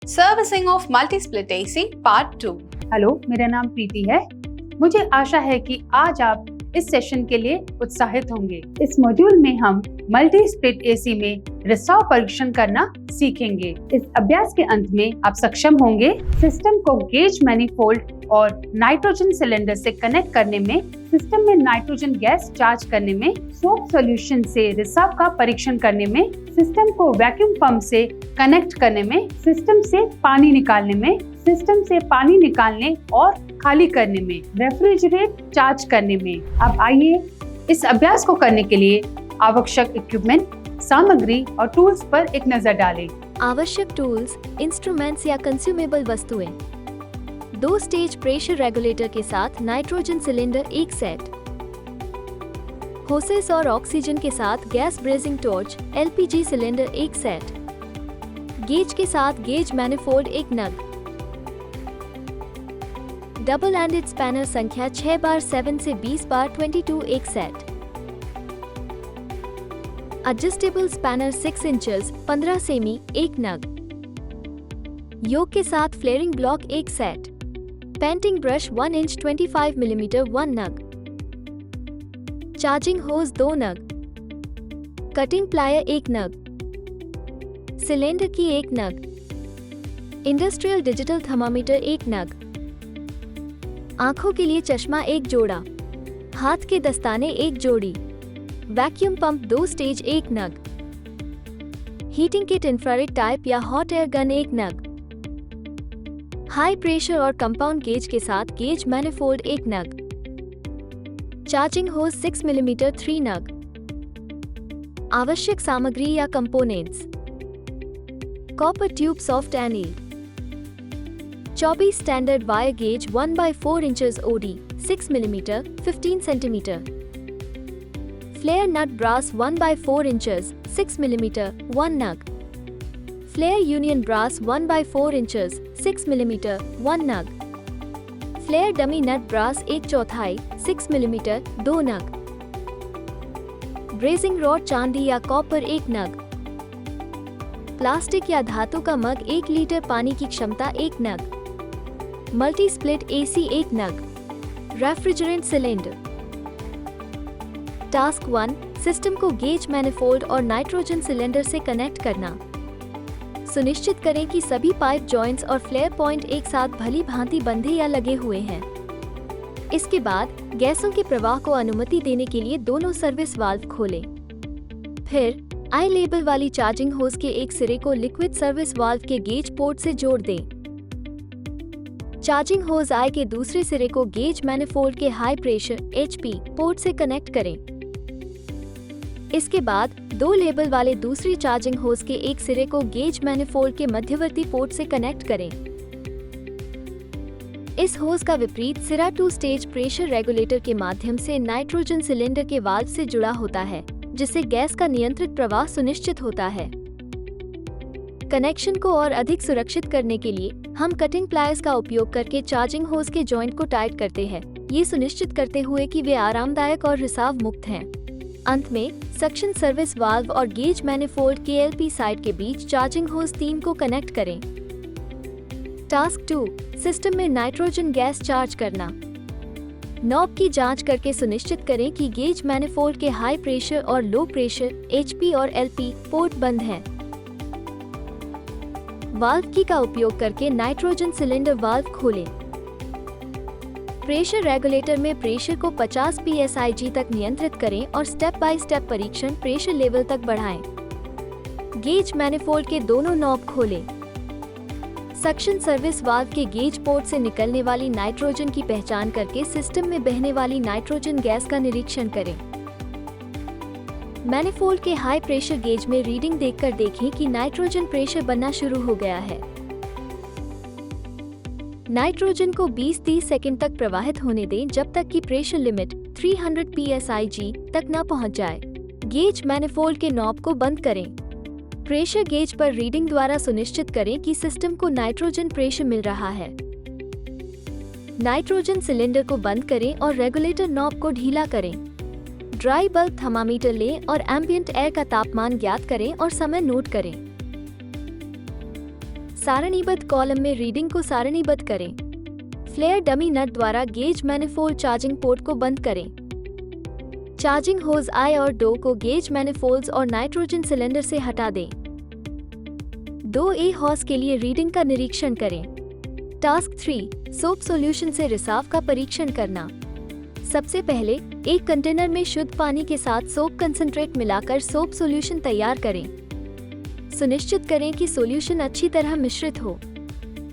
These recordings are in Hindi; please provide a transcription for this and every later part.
Servicing of multi split AC part 2। Hello, मेरा नाम प्रीति है। मुझे आशा है कि आज आप इस सेशन के लिए उत्साहित होंगे। इस मॉड्यूल में हम मल्टी स्प्लिट एसी में रिसाव परीक्षण करना सीखेंगे। इस अभ्यास के अंत में आप सक्षम होंगे सिस्टम को गेज मैनिफोल्ड और नाइट्रोजन सिलेंडर से कनेक्ट करने में, सिस्टम में नाइट्रोजन गैस चार्ज करने में, सोप सॉल्यूशन से रिसाव का परीक्षण करने में, सिस्टम को वैक्यूम पंप से कनेक्ट करने में, सिस्टम से पानी निकालने में, सिस्टम से पानी निकालने और खाली करने में, रेफ्रिजरेट चार्ज करने में। अब आइए इस अभ्यास को करने के लिए आवश्यक इक्विपमेंट, सामग्री और टूल्स पर एक नजर डालें। आवश्यक टूल्स, इंस्ट्रूमेंट्स या कंज्यूमेबल वस्तुएं। 2 स्टेज प्रेशर रेगुलेटर के साथ नाइट्रोजन सिलेंडर एक सेट, होसेस और ऑक्सीजन के साथ gas brazing torch LPG cylinder एक सेट, गेज के साथ गेज मैनिफोल्ड एक नग, डबल एंडेड स्पैनर संख्या 6 बार 7 से 20 बार 22 एक set, adjustable spanner 6 inches 15 semi एक नग, योक के साथ फ्लेयरिंग ब्लॉक एक set, painting brush 1 inch 25 millimetre 1 नग, चार्जिंग होज 2 नग, कटिंग प्लायर 1 नग, सिलेंडर की 1 नग, इंडस्ट्रियल डिजिटल थर्मामीटर 1 नग, आंखों के लिए चश्मा 1 जोड़ा, हाथ के दस्ताने 1 जोड़ी, वैक्यूम पंप 2 स्टेज 1 नग, हीटिंग किट इंफ्रारेड टाइप या हॉट एयर गन 1 नग, हाई प्रेशर और कंपाउंड गेज के साथ गेज मैनिफोल्ड 1 नग, चार्जिंग होज 6 मिलीमीटर 3 नग। आवश्यक सामग्री या components: copper tube soft anneal, 24 standard wire gauge 1/4 inches OD 6 millimetre 15 centimetre, flare nut brass 1/4 inches 6 millimetre 1 नग, flare union brass 1/4 inches 6 millimetre 1 नग, flare dummy nut brass 1/4 6 millimetre 2 नग, ब्रेजिंग रॉड चांदी या कॉपर 1 नग, प्लास्टिक या धातु का मग 1 लीटर पानी की क्षमता 1 नग, मल्टी स्प्लिट एसी 1 नग, रेफ्रिजरेंट सिलेंडर। टास्क 1, सिस्टम को गेज मैनिफोल्ड और नाइट्रोजन सिलेंडर से कनेक्ट करना। सुनिश्चित करें कि सभी पाइप जॉइंट्स और फ्लेयर पॉइंट एक साथ भली भांति बंधे या लगे हुए हैं। इसके बाद गैसों के प्रवाह को अनुमति देने के लिए दोनों सर्विस वाल्व खोलें। फिर आई लेबल वाली चार्जिंग होज के एक सिरे को लिक्विड सर्विस वाल्व के गेज पोर्ट से जोड़ दें। चार्जिंग होज आई के दूसरे सिरे को गेज मैनिफोल्ड के हाई प्रेशर HP पोर्ट से कनेक्ट करें। इसके बाद 2 लेबल वाले दूसरी चार्जिंग होज के एक सिरे को गेज मैनिफोल्ड के मध्यवर्ती पोर्ट से कनेक्ट करें। इस होज का विपरीत सिरा 2 स्टेज प्रेशर रेगुलेटर के माध्यम से नाइट्रोजन सिलेंडर के वाल्व से जुड़ा होता है, जिससे गैस का नियंत्रित प्रवाह सुनिश्चित होता है। कनेक्शन को और अधिक सुरक्षित करने के लिए हम कटिंग प्लायर्स का उपयोग करके चार्जिंग होज के जॉइंट को टाइट करते हैं, ये सुनिश्चित करते हुए कि वे आरामदायक और रिसाव मुक्त हैं। अंत में सक्शन सर्विस वाल्व और गेज मैनिफोल्ड के LP साइड के बीच चार्जिंग होज 3 को कनेक्ट करें। टास्क 2, सिस्टम में नाइट्रोजन गैस चार्ज करना। नॉब की जांच करके सुनिश्चित करें कि गेज मैनिफोल्ड के हाई प्रेशर और लो प्रेशर HP और LP पोर्ट बंद हैं। वाल्व की का उपयोग करके नाइट्रोजन सिलेंडर वाल्व खोलें। प्रेशर रेगुलेटर में प्रेशर को 50 pSig तक नियंत्रित करें और स्टेप बाय स्टेप परीक्षण प्रेशर लेवल तक बढ़ाएं। गेज मैनिफोल्ड के दोनों नॉब खोलें। सक्शन सर्विस वाल्व के गेज पोर्ट से निकलने वाली नाइट्रोजन की पहचान करके सिस्टम में बहने वाली नाइट्रोजन गैस का निरीक्षण करें। मैनिफोल्ड के हाई प्रेशर गेज में रीडिंग देखकर देखें कि नाइट्रोजन प्रेशर बनना शुरू हो गया है। नाइट्रोजन को 20-30 सेकंड तक प्रवाहित होने दें जब तक कि प्रेशर लिमिट 300 pSig तक न पहुंच जाए। गेज मैनिफोल्ड के नॉब को बंद करें। प्रेशर गेज पर रीडिंग द्वारा सुनिश्चित करें कि सिस्टम को नाइट्रोजन प्रेशर मिल रहा है। नाइट्रोजन सिलेंडर को बंद करें और रेगुलेटर नॉब को ढीला करें। ड्राई बल्ब थर्मामीटर लें और एम्बिएंट एयर का तापमान ज्ञात करें और समय नोट करें। सारणीबद्ध कॉलम में रीडिंग को सारणीबद्ध करें। फ्लेयर डमी नट द्वारा गेज मैनिफोल्ड चार्जिंग पोर्ट को बंद करें। चार्जिंग होज आई और डो को गेज मैनिफोल्ड्स और नाइट्रोजन सिलेंडर से हटा दें। 2A हॉर्स के लिए रीडिंग का निरीक्षण करें। टास्क 3 सोप सॉल्यूशन से रिसाव का परीक्षण करना। सबसे पहले एक कंटेनर में शुद्ध पानी के साथ सोप कंसंट्रेट मिलाकर सोप सॉल्यूशन तैयार करें। सुनिश्चित करें कि सॉल्यूशन अच्छी तरह मिश्रित हो।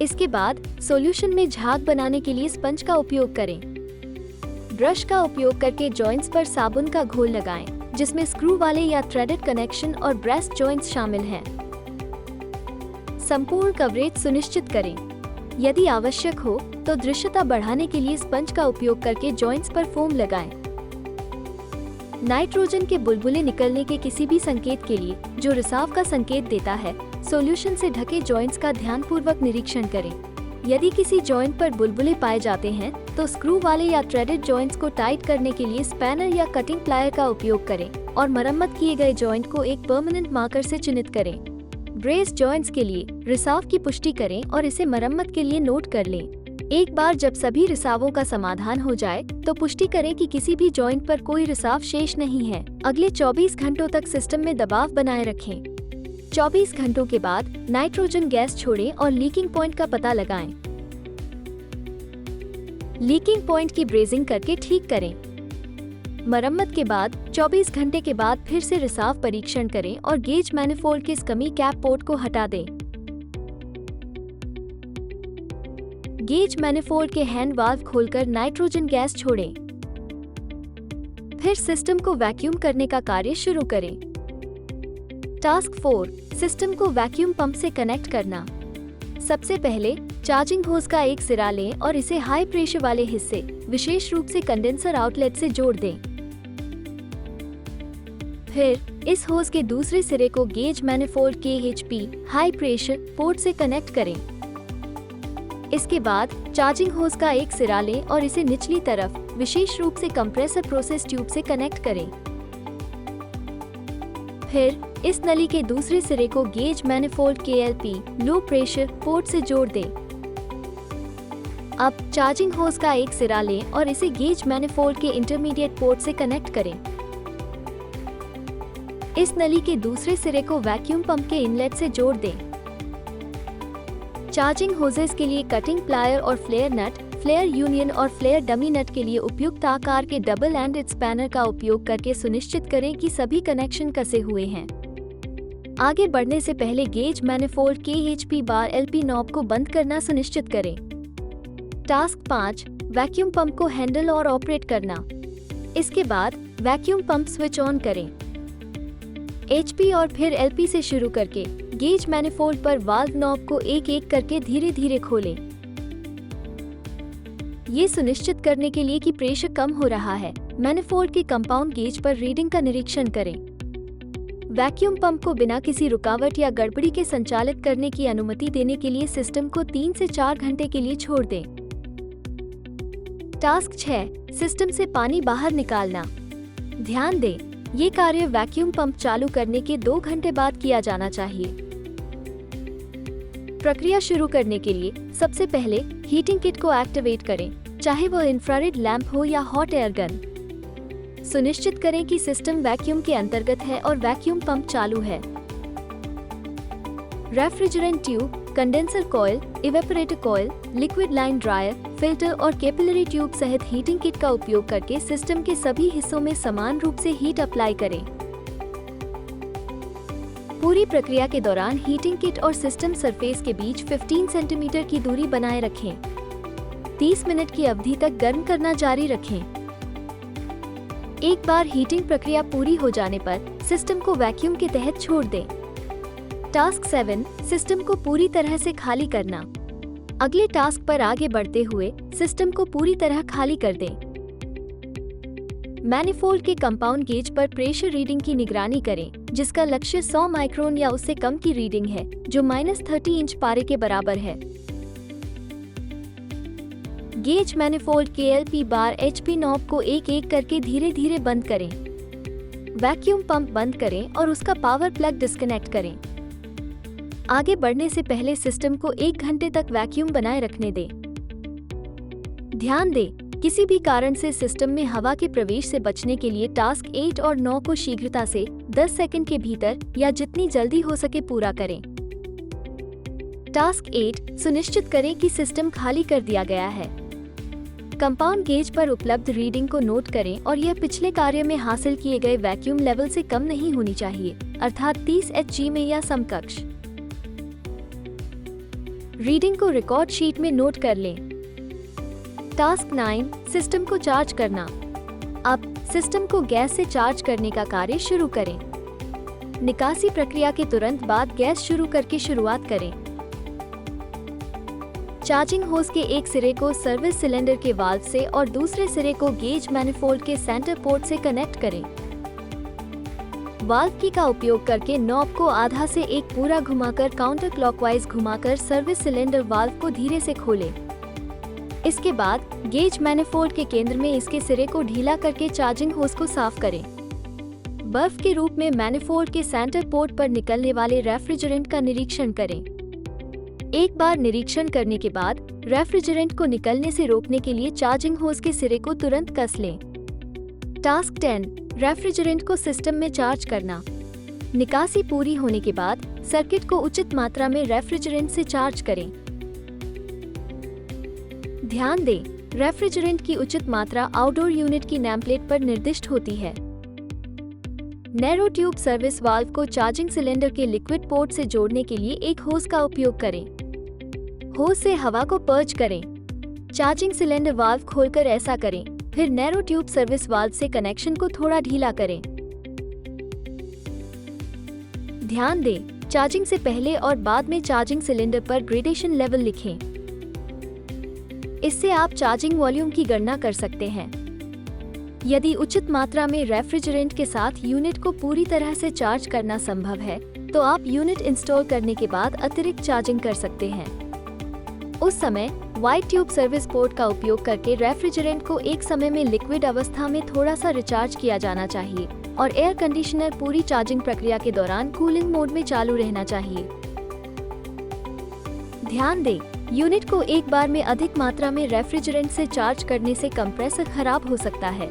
इसके बाद सॉल्यूशन में झाग बनाने के लिए स्पंज का उपयोग करें। ब्रश का उपयोग करके जॉइंट्स पर साबुन का घोल लगाएं, जिसमें स्क्रू वाले या थ्रेडेड कनेक्शन और ब्रेस्ट जॉइंट्स शामिल हैं। संपूर्ण कवरेज सुनिश्चित करें। यदि आवश्यक हो तो दृश्यता बढ़ाने के लिए स्पंज का उपयोग करके जॉइंट्स पर फोम लगाएं। नाइट्रोजन के बुलबुले निकलने के किसी भी संकेत के लिए जो रिसाव का संकेत देता है, सॉल्यूशन से ढके जॉइंट्स का ध्यानपूर्वक निरीक्षण करें। यदि किसी जॉइंट पर बुलबुले पाए जाते हैं तो स्क्रू वाले या थ्रेडेड जॉइंट्स को टाइट करने के लिए स्पैनर या कटिंग प्लायर का उपयोग करें और मरम्मत किए गए जॉइंट को एक परमानेंट मार्कर से चिन्हित करें। ब्रेस जॉइंट्स के लिए रिसाव की पुष्टि करें और इसे मरम्मत के लिए नोट कर लें। एक बार जब सभी रिसावों का समाधान हो जाए तो पुष्टि करें कि किसी भी जॉइंट पर कोई रिसाव शेष नहीं है। अगले 24 घंटों तक सिस्टम में दबाव बनाए रखें। 24 घंटों के बाद नाइट्रोजन गैस छोड़ें और लीकिंग पॉइंट का पता लगाएं। लीकिंग पॉइंट की ब्रेजिंग करके ठीक करें। मरम्मत के बाद 24 घंटे के बाद फिर से रिसाव परीक्षण करें और गेज मैनिफोल्ड के स्कमी कैप पोर्ट को हटा दें। गेज मैनिफोल्ड के हैंड वाल्व खोलकर नाइट्रोजन गैस छोड़ें। फिर सिस्टम को वैक्यूम करने का कार्य शुरू करें। टास्क 4 सिस्टम को वैक्यूम पंप से कनेक्ट करना। सबसे पहले चार्जिंग होज का एक सिरा लें और इसे हाई प्रेशर वाले हिस्से, विशेष रूप से कंडेंसर आउटलेट से जोड़ दें। फिर इस होज के दूसरे सिरे को gauge manifold KHP high pressure port से कनेक्ट करें। इसके बाद चार्जिंग होज का एक सिरा लें और इसे निचली तरफ, विशेष रूप से कंप्रेसर प्रोसेस ट्यूब से कनेक्ट करें। फिर इस नली के दूसरे सिरे को gauge manifold KLP low pressure port से जोड़ दें। अब चार्जिंग होज का एक सिरा लें और इसे गेज मैनिफोल्ड के इंटरमीडिएट पोर्ट से कनेक्ट करें। इस नली के दूसरे सिरे को वैक्यूम पंप के इनलेट से जोड़ दें। चार्जिंग होजेस के लिए कटिंग प्लायर और फ्लेयर नट, फ्लेयर यूनियन और फ्लेयर डमी नट के लिए उपयुक्त आकार के डबल एंडेड स्पैनर का उपयोग करके सुनिश्चित करें कि सभी कनेक्शन कसे हुए हैं। आगे बढ़ने से पहले गेज मैनिफोल्ड KHP बार LP नॉब को बंद करना सुनिश्चित करें। टास्क 5 वैक्यूम पंप को हैंडल और ऑपरेट करना। इसके बाद वैक्यूम पंप स्विच ऑन करें। HP और फिर LP से शुरू करके गेज मैनिफोल्ड पर वाल्व नॉब को एक एक करके धीरे धीरे खोलें। ये सुनिश्चित करने के लिए कि प्रेशर कम हो रहा है, मैनिफोल्ड के कंपाउंड गेज पर रीडिंग का निरीक्षण करें। वैक्यूम पंप को बिना किसी रुकावट या गड़बड़ी के संचालित करने की अनुमति देने के लिए सिस्टम को 3 से 4 घंटे के लिए छोड़ दें। टास्क 6 सिस्टम से पानी बाहर निकालना। ध्यान दें, ये कार्य वैक्यूम पंप चालू करने के 2 घंटे बाद किया जाना चाहिए। प्रक्रिया शुरू करने के लिए सबसे पहले हीटिंग किट को एक्टिवेट करें, चाहे वह इंफ्रारेड लैंप हो या हॉट एयर गन। सुनिश्चित करें कि सिस्टम वैक्यूम के अंतर्गत है और वैक्यूम पंप चालू है। Refrigerant tube, condenser coil, evaporator coil, liquid line dryer, filter और कैपिलरी ट्यूब सहित हीटिंग किट का उपयोग करके सिस्टम के सभी हिस्सों में समान रूप से हीट अप्लाई करें। पूरी प्रक्रिया के दौरान हीटिंग किट और सिस्टम सरफेस के बीच 15 सेंटीमीटर की दूरी बनाए रखें। 30 मिनट की अवधि तक गर्म करना जारी रखें। एक बार हीटिंग प्रक्रिया पूरी हो जाने पर सिस्टम को वैक्यूम के तहत छोड़ दें। टास्क 7 सिस्टम को पूरी तरह से खाली करना। अगले टास्क पर आगे बढ़ते हुए सिस्टम को पूरी तरह खाली कर दें। मैनिफोल्ड के कंपाउंड गेज पर प्रेशर रीडिंग की निगरानी करें, जिसका लक्ष्य 100 माइक्रोन या उससे कम की रीडिंग है, जो -30 इंच पारे के बराबर है। गेज मैनिफोल्ड KLP बार HP नॉब को एक एक करके धीरे धीरे बंद करें। वैक्यूम पंप बंद करें और उसका पावर प्लग डिस्कनेक्ट करें। आगे बढ़ने से पहले सिस्टम को 1 घंटे तक वैक्यूम बनाए रखने दें। ध्यान दें, किसी भी कारण से सिस्टम में हवा के प्रवेश से बचने के लिए टास्क 8 और 9 को शीघ्रता से 10 सेकंड के भीतर या जितनी जल्दी हो सके पूरा करें। टास्क 8, सुनिश्चित करें कि सिस्टम खाली कर दिया गया है। कंपाउंड गेज पर उपलब्ध रीडिंग को नोट करें और यह पिछले कार्य में हासिल किए गए वैक्यूम लेवल से कम नहीं होनी चाहिए, अर्थात 30 Hg में या समकक्ष। रीडिंग को रिकॉर्ड शीट में नोट कर लें। टास्क 9, सिस्टम को चार्ज करना। अब सिस्टम को गैस से चार्ज करने का कार्य शुरू करें। निकासी प्रक्रिया के तुरंत बाद गैस शुरू करके शुरुआत करें। चार्जिंग होस के एक सिरे को सर्विस सिलेंडर के वाल्व से और दूसरे सिरे को गेज मैनिफोल्ड के सेंटर पोर्ट से कनेक्ट करें। वाल्व की का उपयोग करके नॉब को आधा से एक पूरा घुमाकर काउंटर क्लॉकवाइज घुमाकर सर्विस सिलेंडर वाल्व को धीरे से खोलें। इसके बाद गेज मैनिफोल्ड के केंद्र में इसके सिरे को ढीला करके चार्जिंग होस को साफ करें। बर्फ के रूप में मैनिफोल्ड के सेंटर पोर्ट पर निकलने वाले रेफ्रिजरेंट का निरीक्षण करें। एक बार निरीक्षण करने के बाद रेफ्रिजरेंट को निकलने से रोकने के लिए चार्जिंग होस के सिरे को तुरंत कस लें। टास्क 10, रेफ्रिजरेंट को सिस्टम में चार्ज करना। निकासी पूरी होने के बाद सर्किट को उचित मात्रा में रेफ्रिजरेंट से चार्ज करें। ध्यान दें, रेफ्रिजरेंट की उचित मात्रा आउटडोर यूनिट की नेम प्लेट पर निर्दिष्ट होती है। नैरो ट्यूब सर्विस वाल्व को चार्जिंग सिलेंडर के लिक्विड पोर्ट से जोड़ने के लिए एक होस का उपयोग करें। होस से हवा को पर्ज करें। चार्जिंग सिलेंडर वाल्व खोलकर ऐसा करें, फिर नैरो ट्यूब सर्विस वाल्व से कनेक्शन को थोड़ा ढीला करें। ध्यान दें, चार्जिंग से पहले और बाद में चार्जिंग सिलेंडर पर ग्रेडेशन लेवल लिखें। इससे आप चार्जिंग वॉल्यूम की गणना कर सकते हैं। यदि उचित मात्रा में रेफ्रिजरेंट के साथ यूनिट को पूरी तरह से चार्ज करना संभव है, तो आप यूनिट इंस्टॉल करने के बाद अतिरिक्त चार्जिंग कर सकते हैं। उस समय वाइड ट्यूब सर्विस पोर्ट का उपयोग करके रेफ्रिजरेंट को एक समय में लिक्विड अवस्था में थोड़ा सा रिचार्ज किया जाना चाहिए और एयर कंडीशनर पूरी चार्जिंग प्रक्रिया के दौरान कूलिंग मोड में चालू रहना चाहिए। ध्यान दें, यूनिट को एक बार में अधिक मात्रा में रेफ्रिजरेंट से चार्ज करने से कंप्रेसर खराब हो सकता है।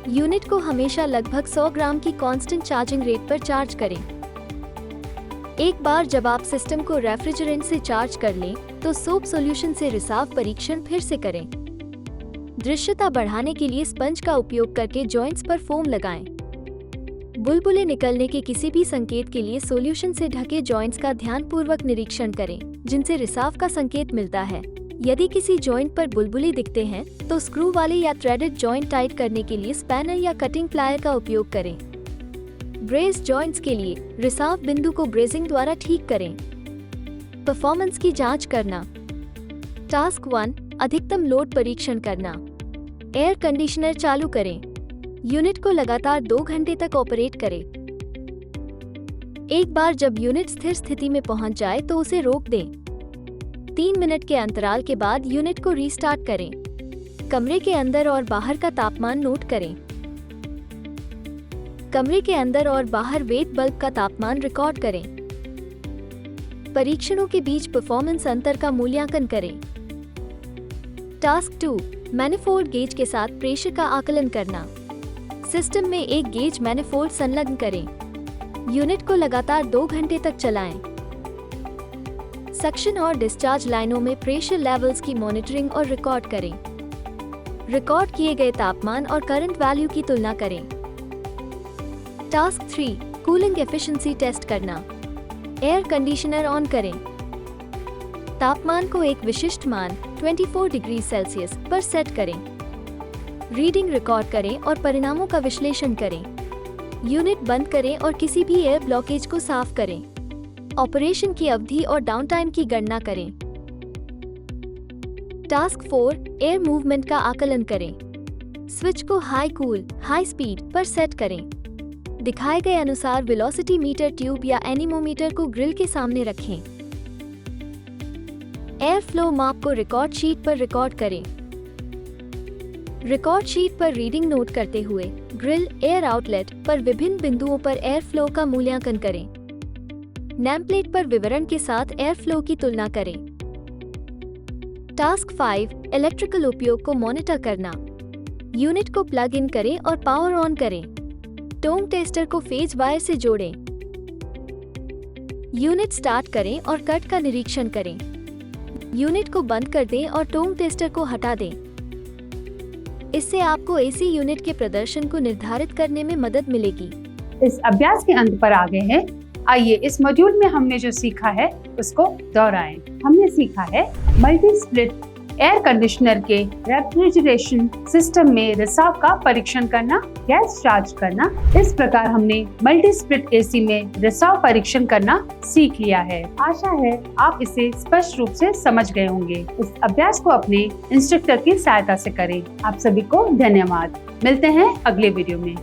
यूनिट को हमेशा लगभग 100 ग्राम की कांस्टेंट चार्जिंग रेट पर चार्ज करें। एक बार जब आप सिस्टम को रेफ्रिजरेंट से चार्ज कर लें, तो सोप सॉल्यूशन से रिसाव परीक्षण फिर से करें। दृश्यता बढ़ाने के लिए स्पंज का उपयोग करके जॉइंट्स पर फोम लगाएं। बुलबुले निकलने के किसी भी संकेत के लिए सॉल्यूशन से ढके जॉइंट्स का ध्यानपूर्वक निरीक्षण करें, जिनसे रिसाव का संकेत मिलता है। यदि किसी जॉइंट पर बुलबुले दिखते हैं, तो स्क्रू वाले या थ्रेडेड जॉइंट टाइट करने के लिए स्पैनर या कटिंग प्लायर का उपयोग करें। ब्रेस जॉइंट्स के लिए रिसाव बिंदु को ब्रेसिंग द्वारा ठीक करें। परफॉर्मेंस की जांच करना। टास्क 1, अधिकतम लोड परीक्षण करना। एयर कंडीशनर चालू करें। यूनिट को लगातार 2 घंटे तक ऑपरेट करें। एक बार जब यूनिट स्थिर स्थिति में पहुंच जाए तो उसे रोक दें। 3 मिनट के अंतराल के बाद यूनिट को रीस्टार्ट करें। कमरे के अंदर और बाहर का तापमान नोट करें। कमरे के अंदर और बाहर वेट बल्ब का तापमान रिकॉर्ड करें। परीक्षणों के बीच परफॉर्मेंस अंतर का मूल्यांकन करें। टास्क 2, मैनिफोल्ड गेज के साथ प्रेशर का आकलन करना। सिस्टम में एक गेज मैनिफोल्ड संलग्न करें। यूनिट को लगातार 2 घंटे तक चलाएं। सक्शन और डिस्चार्ज लाइनों में प्रेशर लेवल्स की मॉनिटरिंग और रिकॉर्ड करें। रिकॉर्ड किए गए तापमान और करंट वैल्यू की तुलना करें। टास्क 3, कूलिंग एफिशिएंसी टेस्ट करना। एयर कंडीशनर ऑन करें। तापमान को एक विशिष्ट मान 24 डिग्री सेल्सियस पर सेट करें। रीडिंग रिकॉर्ड करें और परिणामों का विश्लेषण करें। यूनिट बंद करें और किसी भी एयर ब्लॉकेज को साफ करें। ऑपरेशन की अवधि और डाउन टाइम की गणना करें। टास्क 4, एयर मूवमेंट का आकलन करें। स्विच को हाई कूल, हाई स्पीड पर सेट करें। दिखाए गए अनुसार वेलोसिटी मीटर ट्यूब या एनीमोमीटर को ग्रिल के सामने रखें। एयर फ्लो माप को रिकॉर्ड शीट पर रिकॉर्ड करें। रिकॉर्ड शीट पर रीडिंग नोट करते हुए ग्रिल एयर आउटलेट पर विभिन्न बिंदुओं पर एयर फ्लो का मूल्यांकन करें। नेम प्लेट पर विवरण के साथ एयर फ्लो की तुलना करें। टास्क 5 इलेक्ट्रिकल उपयोग को मॉनिटर करना। यूनिट को प्लग इन करें और पावर ऑन करें। टोंग टेस्टर को फेज वायर से जोड़ें। यूनिट स्टार्ट करें और कट का निरीक्षण करें। यूनिट को बंद कर दें और टोंग टेस्टर को हटा दें। इससे आपको एसी यूनिट के प्रदर्शन को निर्धारित करने में मदद मिलेगी। इस अभ्यास के अंत पर आ गए हैं। आइए इस मॉड्यूल में हमने जो सीखा है उसको दोहराएं। हमने सीखा है मल्टी स्प्लिट एयर कंडीशनर के रेफ्रिजरेशन सिस्टम में रिसाव का परीक्षण करना, गैस चार्ज करना। इस प्रकार हमने मल्टी स्प्लिट एसी में रिसाव परीक्षण करना सीख लिया है। आशा है आप इसे स्पष्ट रूप से समझ गए होंगे। इस अभ्यास को अपने इंस्ट्रक्टर की सहायता से करें। आप सभी को धन्यवाद। मिलते हैं अगले वीडियो में।